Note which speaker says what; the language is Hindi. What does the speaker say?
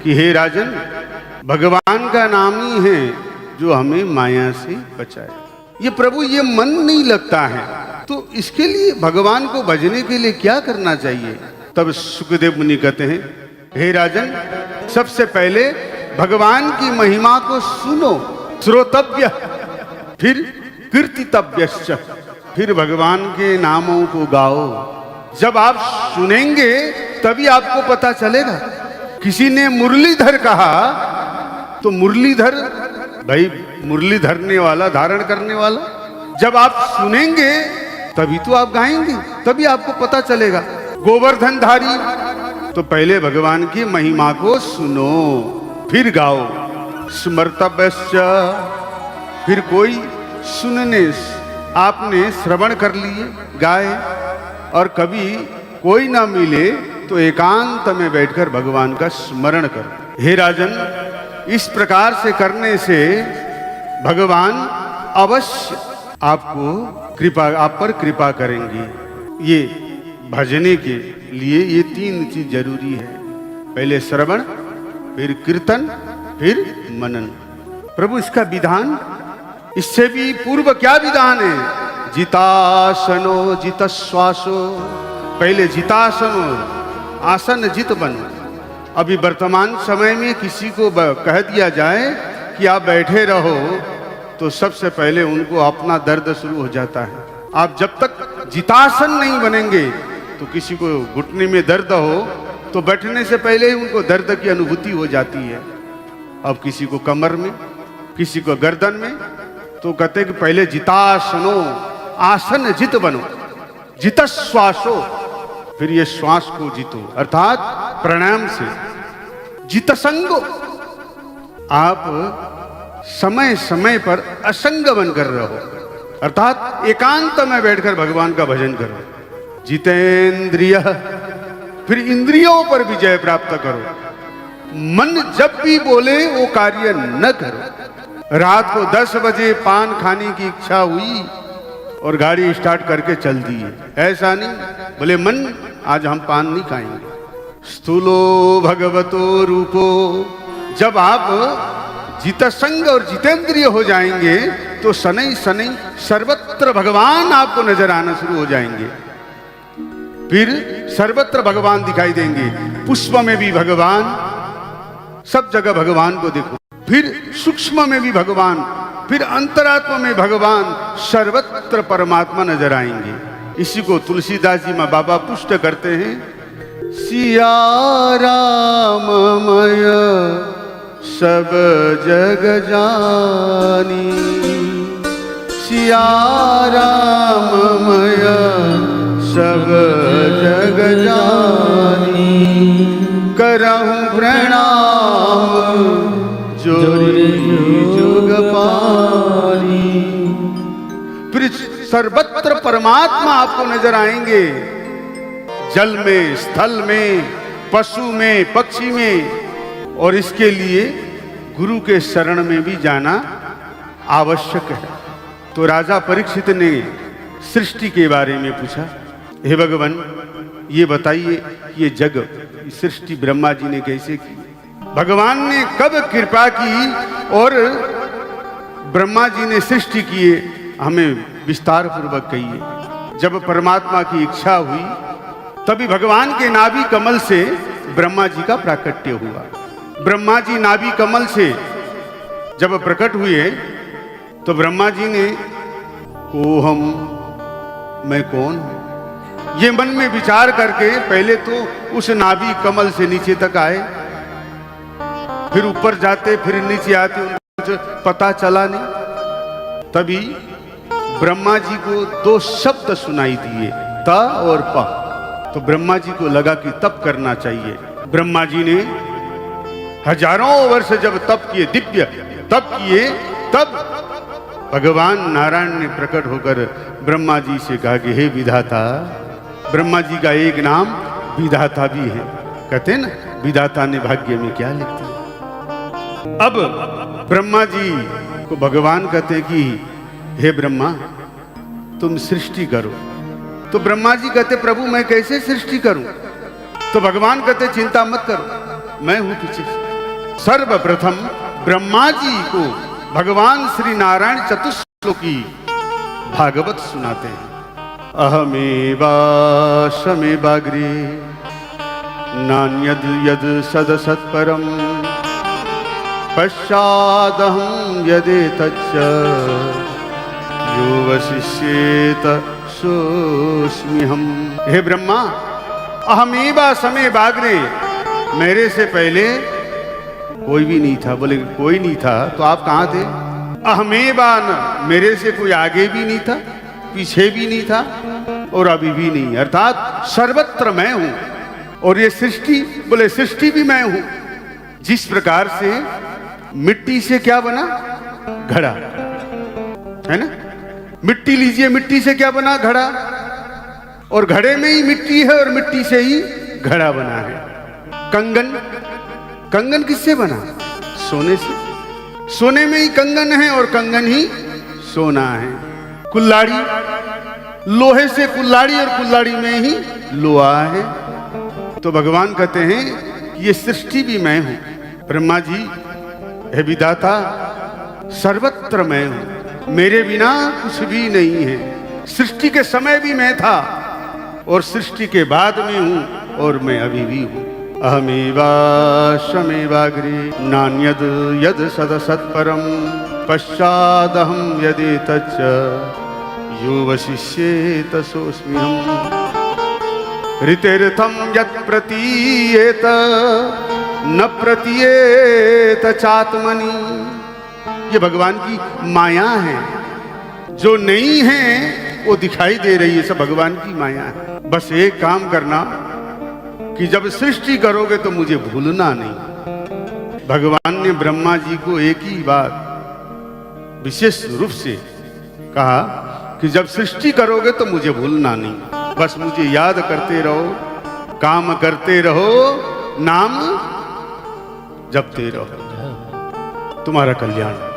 Speaker 1: कि हे राजन, भगवान का नाम ही है जो हमें माया से बचाए। ये प्रभु ये मन नहीं लगता है, तो इसके लिए भगवान को भजने के लिए क्या करना चाहिए? तब सुखदेव मुनि कहते हैं, हे राजन, सबसे पहले भगवान की महिमा को सुनो, श्रोतव्य, फिर कीर्तितव्यश्च, फिर भगवान के नामों को गाओ। जब आप सुनेंगे तभी आपको पता चलेगा। किसी ने मुरलीधर कहा तो मुरलीधर, भाई मुरली धरने वाला, धारण करने वाला। जब आप सुनेंगे तभी तो आप गाएंगे, तभी आपको पता चलेगा। गोवर्धन धारी, तो पहले भगवान की महिमा को सुनो फिर गाओ। स्मर्तव्यश्च, फिर कोई सुनने, आपने श्रवण कर लिए, गाए, और कभी कोई ना मिले तो एकांत में बैठकर भगवान का स्मरण करो। हे राजन, इस प्रकार से करने से भगवान अवश्य आपको कृपा, आप पर कृपा करेंगे। ये भजने के लिए ये 3 चीज जरूरी है, पहले श्रवण, फिर कीर्तन, फिर मनन। प्रभु इसका विधान, इससे भी पूर्व क्या विधान है? जितासनो जितश्वासो, पहले जितासनो, आसन जित बनो। अभी वर्तमान समय में किसी को कह दिया जाए कि आप बैठे रहो, तो सबसे पहले उनको अपना दर्द शुरू हो जाता है। आप जब तक जितासन नहीं बनेंगे, तो किसी को घुटने में दर्द हो तो बैठने से पहले ही उनको दर्द की अनुभूति हो जाती है। अब किसी को कमर में, किसी को गर्दन में, तो कहते हैं कि पहले जितासनो, आसन जित बनो, जितश्वासो, फिर ये श्वास को जीतो, अर्थात प्राणायाम से। जितसंगो, आप समय समय पर असंग बनकर रहो, अर्थात एकांत में बैठकर भगवान का भजन करो। जितेंद्रिय, फिर इंद्रियों पर विजय प्राप्त करो। मन जब भी बोले वो कार्य न करो। रात को 10 बजे पान खाने की इच्छा हुई और गाड़ी स्टार्ट करके चल दी है, ऐसा नहीं। बोले मन, आज हम पान नहीं खाएंगे। स्थूलो भगवतो रूपो, जब आप जितसंग और जितेंद्रिय हो जाएंगे तो शनै शनै सर्वत्र भगवान आपको नजर आना शुरू हो जाएंगे। फिर सर्वत्र भगवान दिखाई देंगे, पुष्प में भी भगवान, सब जगह भगवान को देखो। फिर सूक्ष्म में भी भगवान, फिर अंतरात्मा में भगवान, सर्वत्र परमात्मा नजर आएंगे। इसी को तुलसीदास जी में बाबा पुष्ट करते हैं, सिया राममय सब जग जानी, सिया राममय सब जग जानी, करहूं प्रणाम जोरी जुग पानी। फिर सर्वत्र परमात्मा आपको नजर आएंगे, जल में, स्थल में, पशु में, पक्षी में। और इसके लिए गुरु के शरण में भी जाना आवश्यक है। तो राजा परीक्षित ने सृष्टि के बारे में पूछा, हे भगवान, ये बताइए ये जग, सृष्टि ब्रह्मा जी ने कैसे की? भगवान ने कब कृपा की और ब्रह्मा जी ने सृष्टि किए, हमें विस्तार पूर्वक कहिए। जब परमात्मा की इच्छा हुई तभी भगवान के नाभि कमल से ब्रह्मा जी का प्राकट्य हुआ। ब्रह्मा जी नाभि कमल से जब प्रकट हुए तो ब्रह्मा जी ने, कोहम, मैं कौन हूं, ये मन में विचार करके पहले तो उस नाभि कमल से नीचे तक आए, फिर ऊपर जाते, फिर नीचे आते, उनको पता चला नहीं। तभी ब्रह्मा जी को 2 शब्द सुनाई दिए, त और प। तो ब्रह्मा जी को लगा कि तप करना चाहिए। ब्रह्मा जी ने हजारों वर्ष जब तप किए, दिव्य तप किए, तब भगवान नारायण ने प्रकट होकर ब्रह्मा जी से कहा कि हे विधाता, ब्रह्मा जी का एक नाम विधाता भी है। कहते हैं ना, विधाता ने भाग्य में क्या लिख दिया। अब ब्रह्मा जी को भगवान कहते हैं कि हे ब्रह्मा, तुम सृष्टि करो। तो ब्रह्मा जी कहते, प्रभु मैं कैसे सृष्टि करूं? तो भगवान कहते, चिंता मत करो, मैं हूं पीछे। सर्वप्रथम ब्रह्मा जी को भगवान श्री नारायण चतुश्लोकी भागवत सुनाते हैं। अहमेवासमेवाग्रे नान्यद यद सदसत्परम पश्चादहं यदेतच्च यो वशिष्येत सोऽस्म्यहम्। हे ब्रह्मा, अहमेवासमेवाग्रे, मेरे से पहले कोई भी नहीं था। बोले कोई नहीं था तो आप कहाँ थे? अहमेवा न, मेरे से कोई आगे भी नहीं था, पीछे भी नहीं था और अभी भी नहीं, अर्थात सर्वत्र मैं हूं। और ये सृष्टि, बोले सृष्टि भी मैं हूं। जिस प्रकार से मिट्टी से क्या बना? घड़ा, है ना? मिट्टी लीजिए, मिट्टी से क्या बना? घड़ा। और घड़े में ही मिट्टी है और मिट्टी से ही घड़ा बना है। कंगन, कंगन किससे बना? सोने से। सोने में ही कंगन है और कंगन ही सोना है। कुल्हाड़ी, लोहे से कुल्हाड़ी और कुल्हाड़ी में ही लोहा है। तो भगवान कहते हैं कि ये सृष्टि भी मैं हूं। ब्रह्मा जी, हे विधाता, सर्वत्र मैं हूं, मेरे बिना कुछ भी नहीं है। सृष्टि के समय भी मैं था और सृष्टि के बाद में हूं और मैं अभी भी हूं। अहमेवासमेवाग्रे नान्यद यद सदसत्परम पश्चादहं यदेतच्च यो वशिष्येत सोऽस्म्यहम्। ऋतेर्थं यत् प्रतीयेत न प्रतीयेत चात्मनि। ये भगवान की माया है, जो नहीं है वो दिखाई दे रही है, सब भगवान की माया है। बस एक काम करना कि जब सृष्टि करोगे तो मुझे भूलना नहीं। भगवान ने ब्रह्मा जी को एक ही बात विशेष रूप से कहा कि जब सृष्टि करोगे तो मुझे भूलना नहीं, बस मुझे याद करते रहो, काम करते रहो, नाम जपते रहो, तुम्हारा कल्याण।